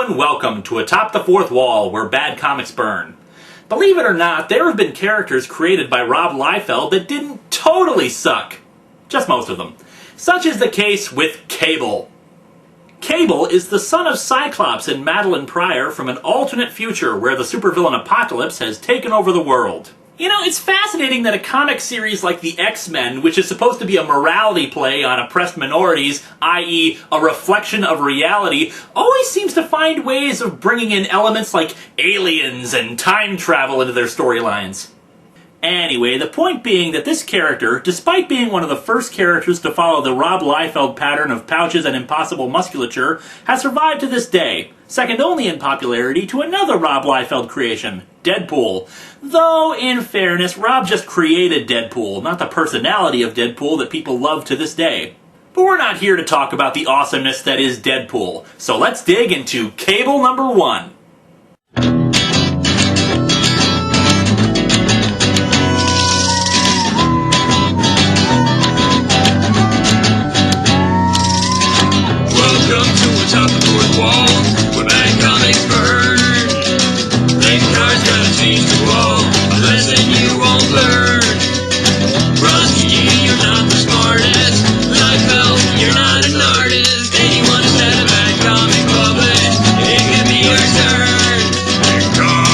and welcome to Atop the Fourth Wall, where bad comics burn. Believe it or not, there have been characters created by Rob Liefeld that didn't totally suck. Just most of them. Such is the case with Cable. Cable is the son of Cyclops and Madeline Pryor from an alternate future where the supervillain Apocalypse has taken over the world. You know, it's fascinating that a comic series like the X-Men, which is supposed to be a morality play on oppressed minorities, i.e. a reflection of reality, always seems to find ways of bringing in elements like aliens and time travel into their storylines. Anyway, the point being that this character, despite being one of the first characters to follow the Rob Liefeld pattern of pouches and impossible musculature, has survived to this day, second only in popularity to another Rob Liefeld creation, Deadpool. Though, in fairness, Rob just created Deadpool, not the personality of Deadpool that people love to this day. But we're not here to talk about the awesomeness that is Deadpool, so let's dig into Cable number 1. Welcome to Atop the Fourth Wall, where bad comics burn. Linkara's gonna teach you all a lesson you won't learn. Rusty, you're not the smartest. Liefeld, you're not an artist. Anyone who said a bad comic published, it could be your turn. Linkara,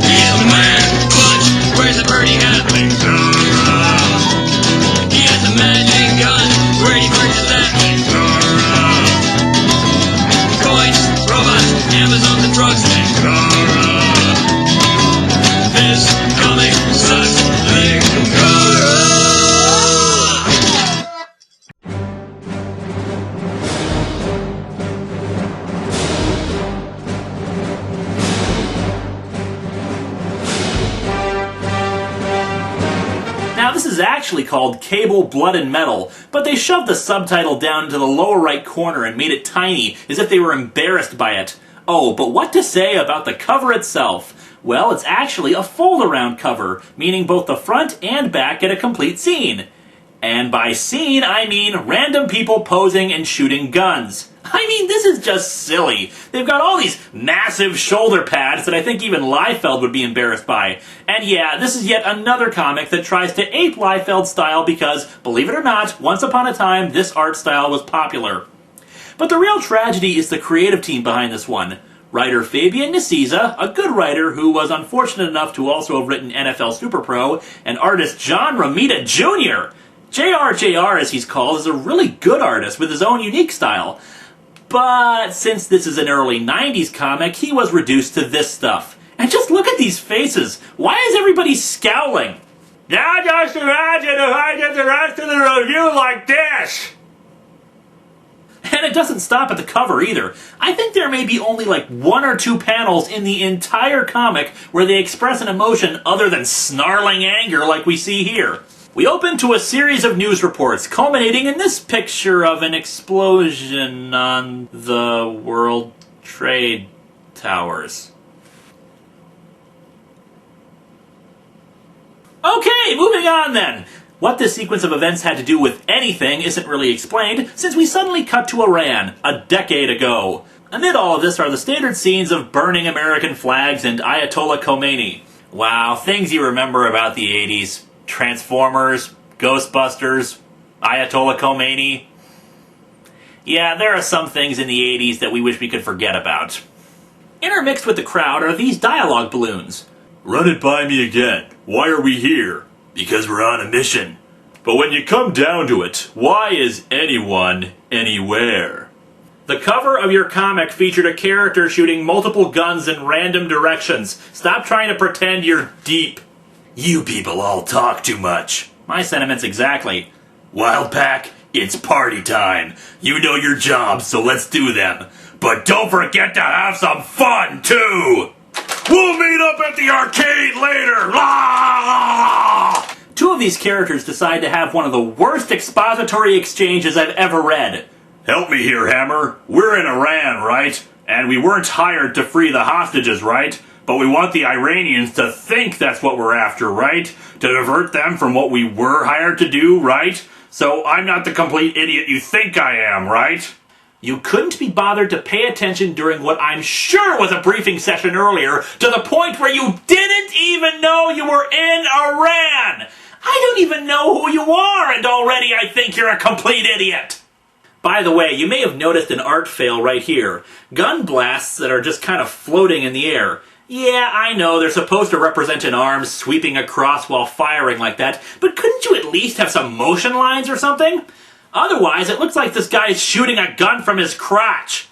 he's the man. Clutch, where's the birdie hat? Linkara, he has the magic gun. Where'd he purchase that? Linkara, coins, robots, Amazon, the drugs. Linkara, this comic sucks. Linkara. Now, this is actually called Cable, Blood and Metal, but they shoved the subtitle down into the lower right corner and made it tiny, as if they were embarrassed by it. Oh, but what to say about the cover itself? Well, it's actually a fold-around cover, meaning both the front and back get a complete scene. And by scene, I mean random people posing and shooting guns. I mean, this is just silly. They've got all these massive shoulder pads that I think even Liefeld would be embarrassed by. And yeah, this is yet another comic that tries to ape Liefeld's style because, believe it or not, once upon a time, this art style was popular. But the real tragedy is the creative team behind this one. Writer Fabian Nicieza, a good writer who was unfortunate enough to also have written NFL Super Pro, and artist John Romita Jr. JR, as he's called, is a really good artist with his own unique style. But since this is an early 90s comic, he was reduced to this stuff. And just look at these faces. Why is everybody scowling? Now just imagine if I did the rest of the review like this. And it doesn't stop at the cover either. I think there may be only like 1 or 2 panels in the entire comic where they express an emotion other than snarling anger like we see here. We open to a series of news reports, culminating in this picture of an explosion on the World Trade Towers. Okay, moving on then. What this sequence of events had to do with anything isn't really explained, since we suddenly cut to Iran, a decade ago. Amid all of this are the standard scenes of burning American flags and Ayatollah Khomeini. Wow, things you remember about the 80s. Transformers, Ghostbusters, Ayatollah Khomeini. Yeah, there are some things in the 80s that we wish we could forget about. Intermixed with the crowd are these dialogue balloons. Run it by me again. Why are we here? Because we're on a mission. But when you come down to it, why is anyone anywhere? The cover of your comic featured a character shooting multiple guns in random directions. Stop trying to pretend you're deep. You people all talk too much. My sentiments exactly. Wild Pack, it's party time. You know your jobs, so let's do them. But don't forget to have some fun, too! We'll meet up at the arcade later! Ah! 2 of these characters decide to have one of the worst expository exchanges I've ever read. Help me here, Hammer. We're in Iran, right? And we weren't hired to free the hostages, right? But we want the Iranians to think that's what we're after, right? To divert them from what we were hired to do, right? So I'm not the complete idiot you think I am, right? You couldn't be bothered to pay attention during what I'm sure was a briefing session earlier, to the point where you didn't even know you were in Iran! I don't even know who you are, and already I think you're a complete idiot! By the way, you may have noticed an art fail right here. Gun blasts that are just kind of floating in the air. Yeah, I know, they're supposed to represent an arm sweeping across while firing like that, but couldn't you at least have some motion lines or something? Otherwise, it looks like this guy's shooting a gun from his crotch.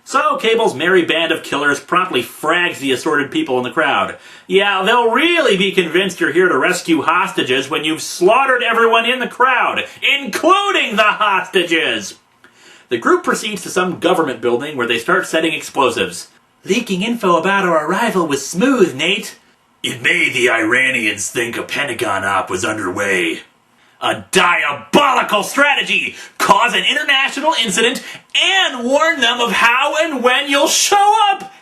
So, Cable's merry band of killers promptly frags the assorted people in the crowd. Yeah, they'll really be convinced you're here to rescue hostages when you've slaughtered everyone in the crowd, including the hostages! The group proceeds to some government building where they start setting explosives. Leaking info about our arrival was smooth, Nate. It made the Iranians think a Pentagon op was underway. A diabolical strategy! Cause an international incident and warn them of how and when you'll show up!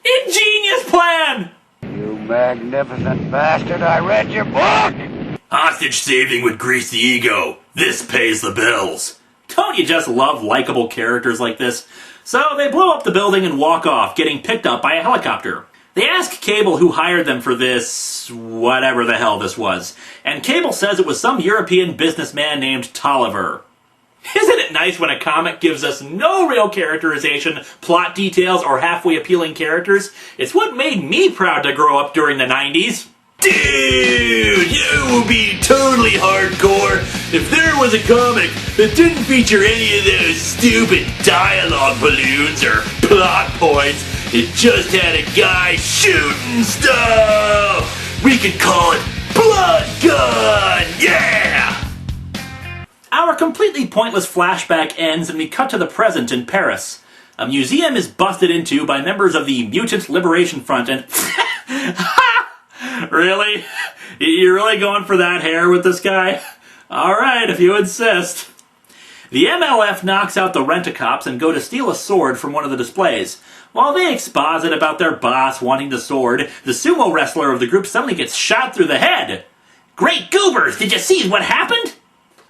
Ingenious plan! You magnificent bastard, I read your book! Hostage saving would grease the ego. This pays the bills. Don't you just love likable characters like this? So they blow up the building and walk off, getting picked up by a helicopter. They ask Cable who hired them for this, whatever the hell this was, and Cable says it was some European businessman named Tolliver. Isn't it nice when a comic gives us no real characterization, plot details, or halfway appealing characters? It's what made me proud to grow up during the 90s. Dude, you will be totally hardcore if there was a comic that didn't feature any of those stupid dialogue balloons or plot points. It just had a guy shooting stuff. We could call it Blood Gun, yeah! Our completely pointless flashback ends and we cut to the present in Paris. A museum is busted into by members of the Mutant Liberation Front and... Really? You're really going for that hair with this guy? Alright, if you insist. The MLF knocks out the rent-a-cops and go to steal a sword from one of the displays. While they exposit about their boss wanting the sword, the sumo wrestler of the group suddenly gets shot through the head. Great goobers! Did you see what happened?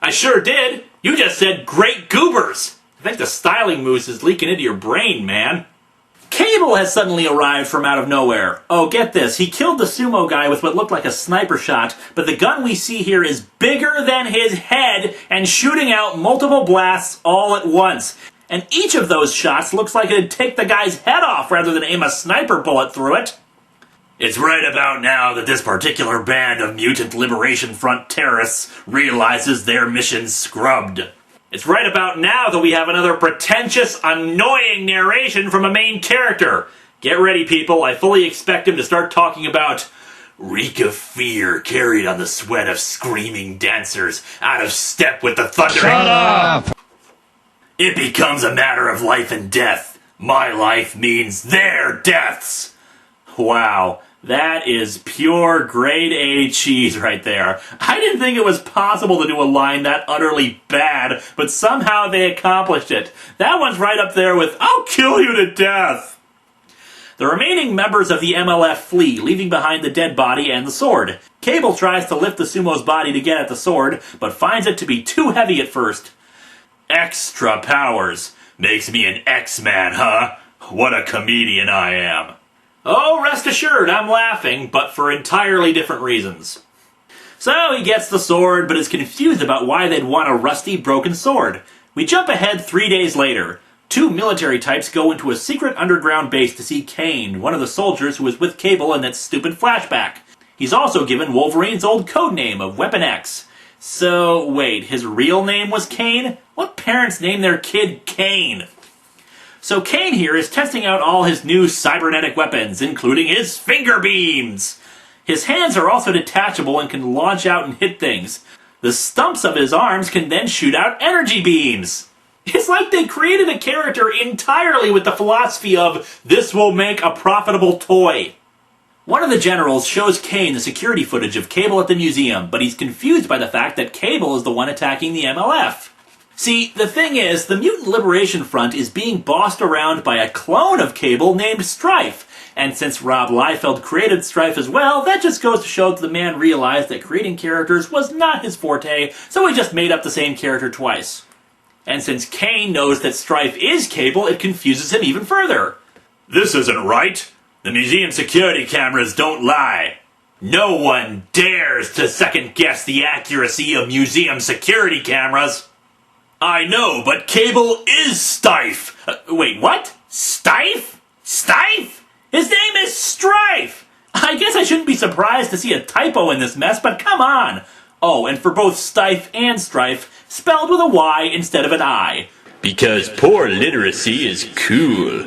I sure did. You just said great goobers. I think the styling mousse is leaking into your brain, man. Cable has suddenly arrived from out of nowhere. Oh, get this. He killed the sumo guy with what looked like a sniper shot, but the gun we see here is bigger than his head and shooting out multiple blasts all at once. And each of those shots looks like it'd take the guy's head off rather than aim a sniper bullet through it. It's right about now that this particular band of Mutant Liberation Front terrorists realizes their mission's scrubbed. It's right about now that we have another pretentious, annoying narration from a main character. Get ready, people. I fully expect him to start talking about reek of fear carried on the sweat of screaming dancers, out of step with the thunder. Shut up! It becomes a matter of life and death. My life means their deaths. Wow. That is pure grade A cheese right there. I didn't think it was possible to do a line that utterly bad, but somehow they accomplished it. That one's right up there with, I'll kill you to death. The remaining members of the MLF flee, leaving behind the dead body and the sword. Cable tries to lift the sumo's body to get at the sword, but finds it to be too heavy at first. Extra powers. Makes me an X-Man, huh? What a comedian I am. Oh, rest assured, I'm laughing, but for entirely different reasons. So he gets the sword, but is confused about why they'd want a rusty, broken sword. We jump ahead 3 days later. 2 military types go into a secret underground base to see Kane, one of the soldiers who was with Cable in that stupid flashback. He's also given Wolverine's old codename of Weapon X. So, wait, his real name was Kane? What parents name their kid Kane? So Kane here is testing out all his new cybernetic weapons, including his fingerbeams. His hands are also detachable and can launch out and hit things. The stumps of his arms can then shoot out energy beams. It's like they created a character entirely with the philosophy of, this will make a profitable toy. One of the generals shows Kane the security footage of Cable at the museum, but he's confused by the fact that Cable is the one attacking the MLF. See, the thing is, the Mutant Liberation Front is being bossed around by a clone of Cable named Stryfe, and since Rob Liefeld created Stryfe as well, that just goes to show that the man realized that creating characters was not his forte, so he just made up the same character twice. And since Kane knows that Stryfe is Cable, it confuses him even further. This isn't right. The museum security cameras don't lie. No one dares to second-guess the accuracy of museum security cameras. I know, but Cable is Stryfe. Wait, what? Stryfe? Stryfe? His name is Stryfe! I guess I shouldn't be surprised to see a typo in this mess, but come on! Oh, and for both Stryfe and Stryfe, spelled with a Y instead of an I. Because poor literacy is cool.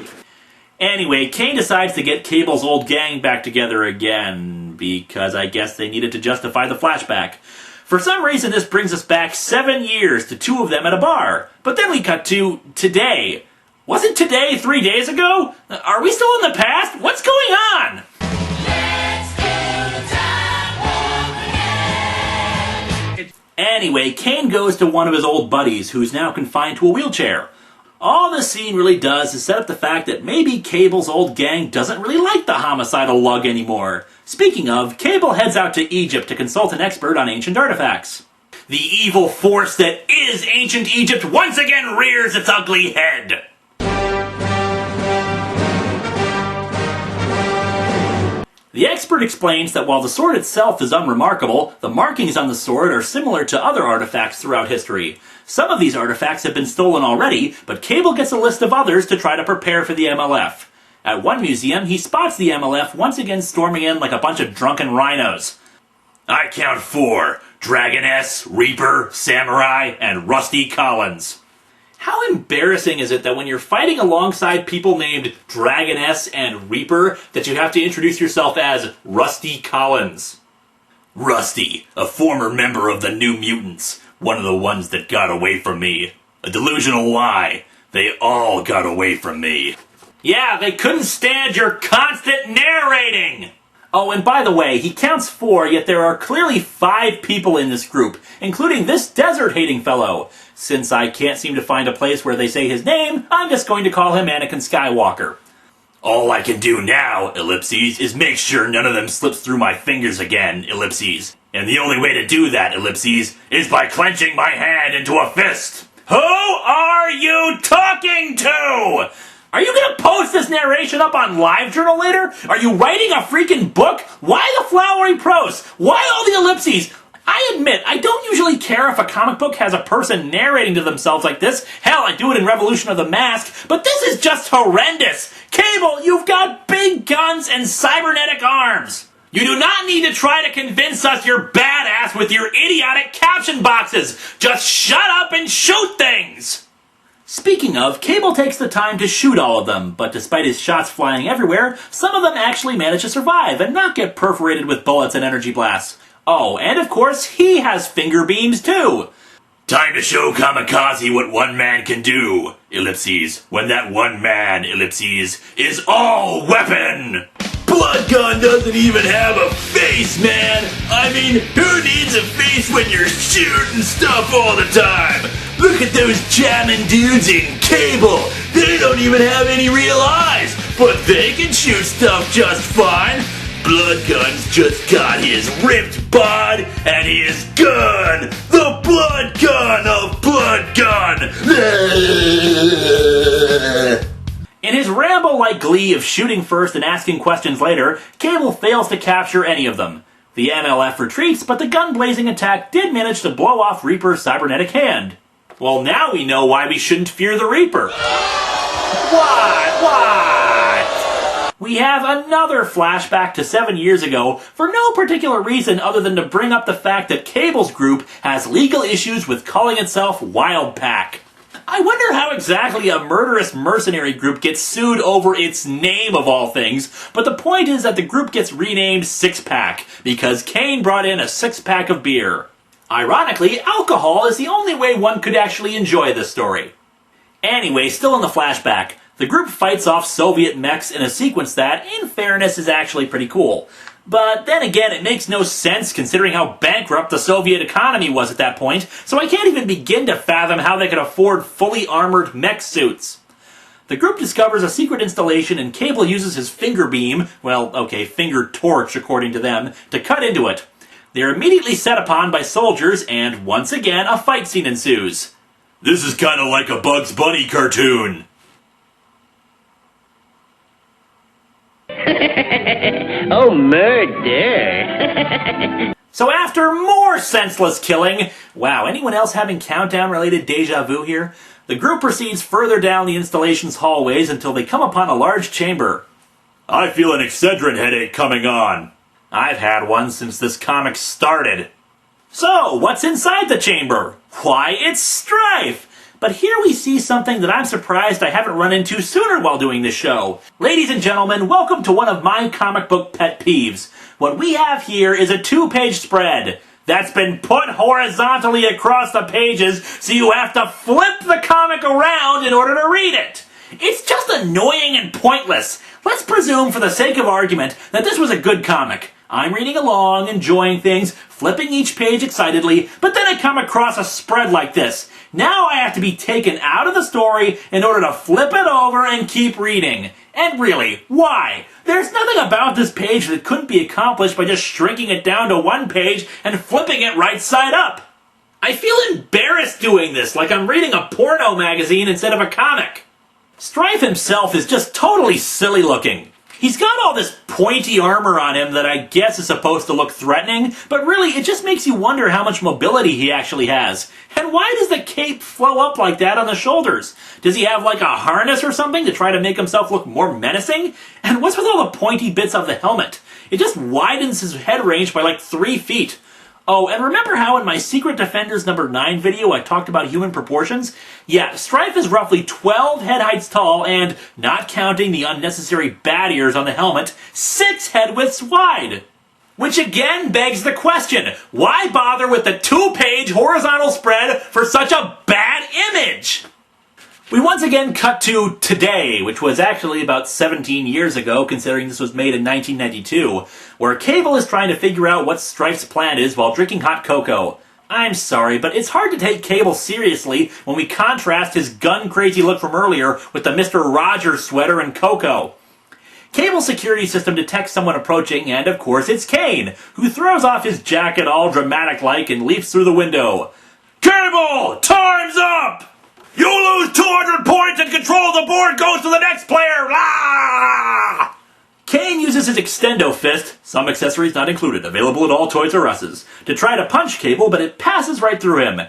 Anyway, Kane decides to get Cable's old gang back together again, because I guess they needed to justify the flashback. For some reason, this brings us back 7 years to two of them at a bar. But then we cut to today. Wasn't today 3 days ago? Are we still in the past? What's going on? Anyway, Kane goes to one of his old buddies, who's now confined to a wheelchair. All this scene really does is set up the fact that maybe Cable's old gang doesn't really like the homicidal lug anymore. Speaking of, Cable heads out to Egypt to consult an expert on ancient artifacts. The evil force that is ancient Egypt once again rears its ugly head. The expert explains that while the sword itself is unremarkable, the markings on the sword are similar to other artifacts throughout history. Some of these artifacts have been stolen already, but Cable gets a list of others to try to prepare for the MLF. At one museum, he spots the MLF once again storming in like a bunch of drunken rhinos. I count 4. Dragoness, Reaper, Samurai, and Rusty Collins. How embarrassing is it that when you're fighting alongside people named Dragoness and Reaper, that you have to introduce yourself as Rusty Collins? Rusty, a former member of the New Mutants. One of the ones that got away from me. A delusional lie. They all got away from me. Yeah, they couldn't stand your constant narrating! Oh, and by the way, he counts 4, yet there are clearly 5 people in this group, including this desert-hating fellow. Since I can't seem to find a place where they say his name, I'm just going to call him Anakin Skywalker. All I can do now, ellipses, is make sure none of them slips through my fingers again, ellipses. And the only way to do that, ellipses, is by clenching my hand into a fist. Who are you talking to? Are you gonna post this narration up on LiveJournal later? Are you writing a freaking book? Why the flowery prose? Why all the ellipses? I admit, I don't usually care if a comic book has a person narrating to themselves like this. Hell, I do it in Revolution of the Mask, but this is just horrendous. Cable, you've got big guns and cybernetic arms. You do not need to try to convince us you're badass with your idiotic caption boxes. Just shut up and shoot things. Speaking of, Cable takes the time to shoot all of them, but despite his shots flying everywhere, some of them actually manage to survive and not get perforated with bullets and energy blasts. Oh, and of course, he has finger beams too. Time to show Kamikaze what one man can do, ellipses, when that one man, ellipses, is all weapon! Blood Gun doesn't even have a face, man! I mean, who needs a face when you're shooting stuff all the time? Look at those jamming dudes in Cable! They don't even have any real eyes, but they can shoot stuff just fine! Blood Gun's just got his ripped bod and his gun! The Blood Gun of Blood Gun! In his Rambo-like glee of shooting first and asking questions later, Cable fails to capture any of them. The MLF retreats, but the gun-blazing attack did manage to blow off Reaper's cybernetic hand. Well, now we know why we shouldn't fear the Reaper. What? We have another flashback to 7 years ago for no particular reason other than to bring up the fact that Cable's group has legal issues with calling itself Wild Pack. I wonder how exactly a murderous mercenary group gets sued over its name of all things, but the point is that the group gets renamed Six Pack because Kane brought in a 6-pack of beer. Ironically, alcohol is the only way one could actually enjoy this story. Anyway, still in the flashback, the group fights off Soviet mechs in a sequence that, in fairness, is actually pretty cool. But then again, it makes no sense considering how bankrupt the Soviet economy was at that point, so I can't even begin to fathom how they could afford fully armored mech suits. The group discovers a secret installation and Cable uses his finger beam, well, okay, finger torch according to them, to cut into it. They're immediately set upon by soldiers and, once again, a fight scene ensues. This is kind of like a Bugs Bunny cartoon. Oh, murder. So after more senseless killing, wow, anyone else having countdown-related deja vu here? The group proceeds further down the installation's hallways until they come upon a large chamber. I feel an Excedrin headache coming on. I've had one since this comic started. So, what's inside the chamber? Why, it's Stryfe! But here we see something that I'm surprised I haven't run into sooner while doing this show. Ladies and gentlemen, welcome to one of my comic book pet peeves. What we have here is a 2-page spread that's been put horizontally across the pages, so you have to flip the comic around in order to read it. It's just annoying and pointless. Let's presume, for the sake of argument, that this was a good comic. I'm reading along, enjoying things, flipping each page excitedly, but then I come across a spread like this. Now I have to be taken out of the story in order to flip it over and keep reading. And really, why? There's nothing about this page that couldn't be accomplished by just shrinking it down to one page and flipping it right side up. I feel embarrassed doing this, like I'm reading a porno magazine instead of a comic. Stryfe himself is just totally silly looking. He's got all this pointy armor on him that I guess is supposed to look threatening, but really it just makes you wonder how much mobility he actually has. And why does the cape flow up like that on the shoulders? Does he have like a harness or something to try to make himself look more menacing? And what's with all the pointy bits of the helmet? It just widens his head range by like 3 feet. Oh, and remember how in my Secret Defenders number 9 video I talked about human proportions? Yeah, Stryfe is roughly 12 head heights tall and, not counting the unnecessary bat ears on the helmet, 6 head widths wide. Which again begs the question, why bother with the 2-page horizontal spread for such a bad image? We once again cut to today, which was actually about 17 years ago, considering this was made in 1992, where Cable is trying to figure out what Stryfe's plan is while drinking hot cocoa. I'm sorry, but it's hard to take Cable seriously when we contrast his gun-crazy look from earlier with the Mr. Rogers sweater and cocoa. Cable's security system detects someone approaching, and of course it's Kane, who throws off his jacket all dramatic-like and leaps through the window. Cable! Time's up! You lose 200 points and control of the board goes to the next player! Ah! Kane uses his extendo fist, some accessories not included, available at all Toys R Us's, to try to punch Cable, but it passes right through him.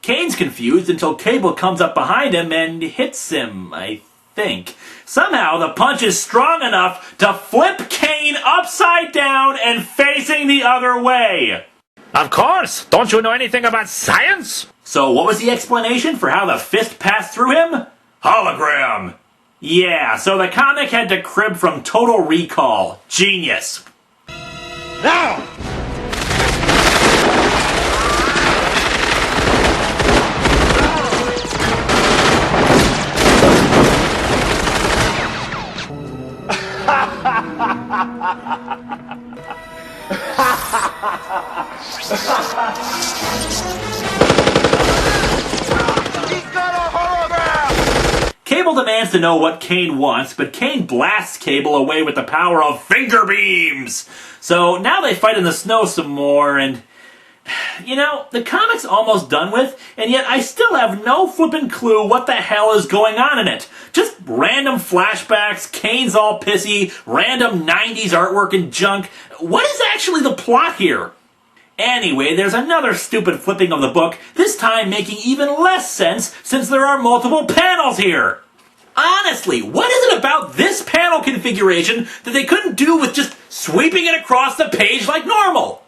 Kane's confused until Cable comes up behind him and hits him, I think. Somehow the punch is strong enough to flip Kane upside down and facing the other way. Of course! Don't you know anything about science? So what was the explanation for how the fist passed through him? Hologram! Yeah, so the comic had to crib from Total Recall. Genius. Now! Cable demands to know what Kane wants, but Kane blasts Cable away with the power of fingerbeams. So now they fight in the snow some more, and you know, the comic's almost done with, and yet I still have no flippin' clue what the hell is going on in it. Just random flashbacks, Kane's all pissy, random 90s artwork and junk. What is actually the plot here? Anyway, there's another stupid flipping of the book, this time making even less sense since there are multiple panels here. Honestly, what is it about this panel configuration that they couldn't do with just sweeping it across the page like normal?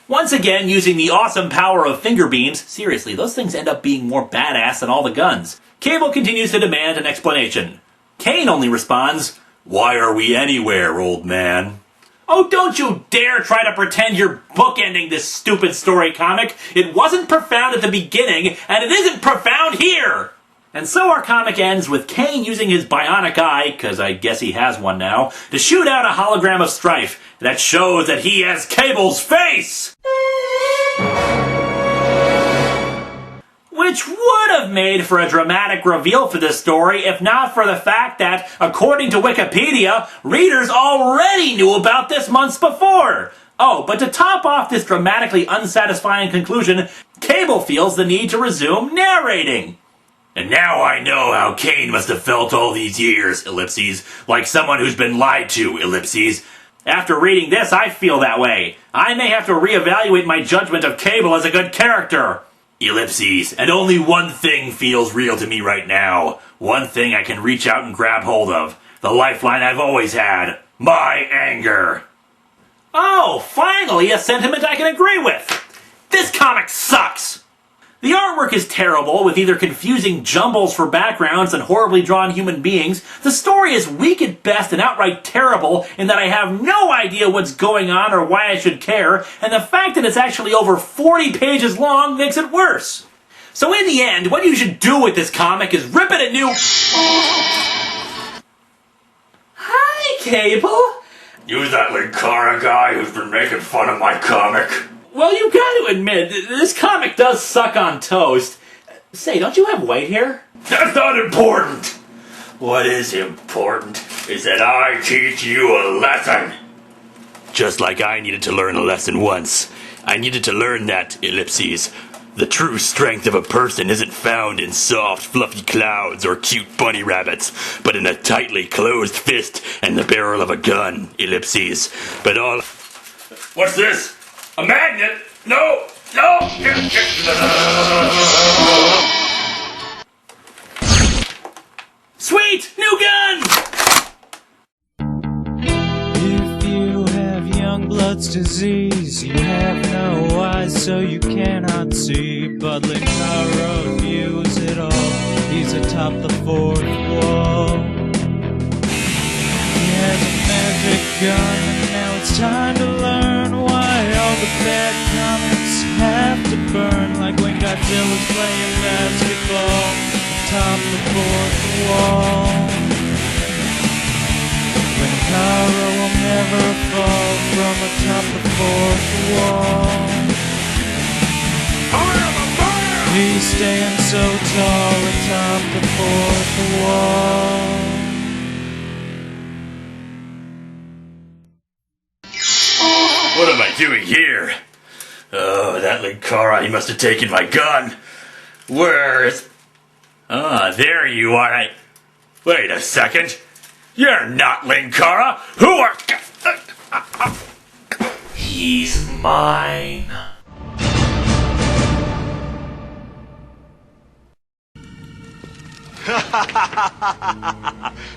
Once again, using the awesome power of fingerbeams, seriously, those things end up being more badass than all the guns. Cable continues to demand an explanation. Kane only responds, Why are we anywhere, old man? Oh, don't you dare try to pretend you're bookending this stupid story comic. It wasn't profound at the beginning, and it isn't profound here. And so our comic ends with Kane using his bionic eye, because I guess he has one now, to shoot out a hologram of Stryfe that shows that he has Cable's face! Which would have made for a dramatic reveal for this story if not for the fact that, according to Wikipedia, readers already knew about this months before. Oh, but to top off this dramatically unsatisfying conclusion, Cable feels the need to resume narrating. And now I know how Kane must have felt all these years, ellipses, like someone who's been lied to, ellipses. After reading this, I feel that way. I may have to reevaluate my judgment of Cable as a good character. Ellipses, and only one thing feels real to me right now. One thing I can reach out and grab hold of. The lifeline I've always had. My anger. Oh, finally a sentiment I can agree with. This comic sucks. The artwork is terrible, with either confusing jumbles for backgrounds and horribly drawn human beings. The story is weak at best and outright terrible in that I have no idea what's going on or why I should care, and the fact that it's actually over 40 pages long makes it worse. So in the end, what you should do with this comic is rip it a new... Hi, Cable. You that Linkara guy who's been making fun of my comic? Well, you gotta admit, this comic does suck on toast. Say, don't you have white hair? That's not important! What is important is that I teach you a lesson. Just like I needed to learn a lesson once. I needed to learn that, ellipses, the true strength of a person isn't found in soft, fluffy clouds or cute bunny rabbits, but in a tightly closed fist and the barrel of a gun, ellipses. But all... What's this? A magnet? No! No! Sweet! New gun! If you have young blood's disease, you have no eyes, so you cannot see. But Linkara views it all. He's atop the fourth wall. He has a magic gun, and now it's time to learn why all the bad comics have to burn. Like when Godzilla's playing basketball atop the fourth wall. When Cairo will never fall from atop the fourth wall. He's staying so tall atop the fourth wall. What am I doing here? Oh, that Linkara, he must have taken my gun. Where is... Ah, there you are. Wait a second. You're not Linkara. Who are... He's mine.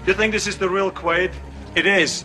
You think this is the real Quaid? It is.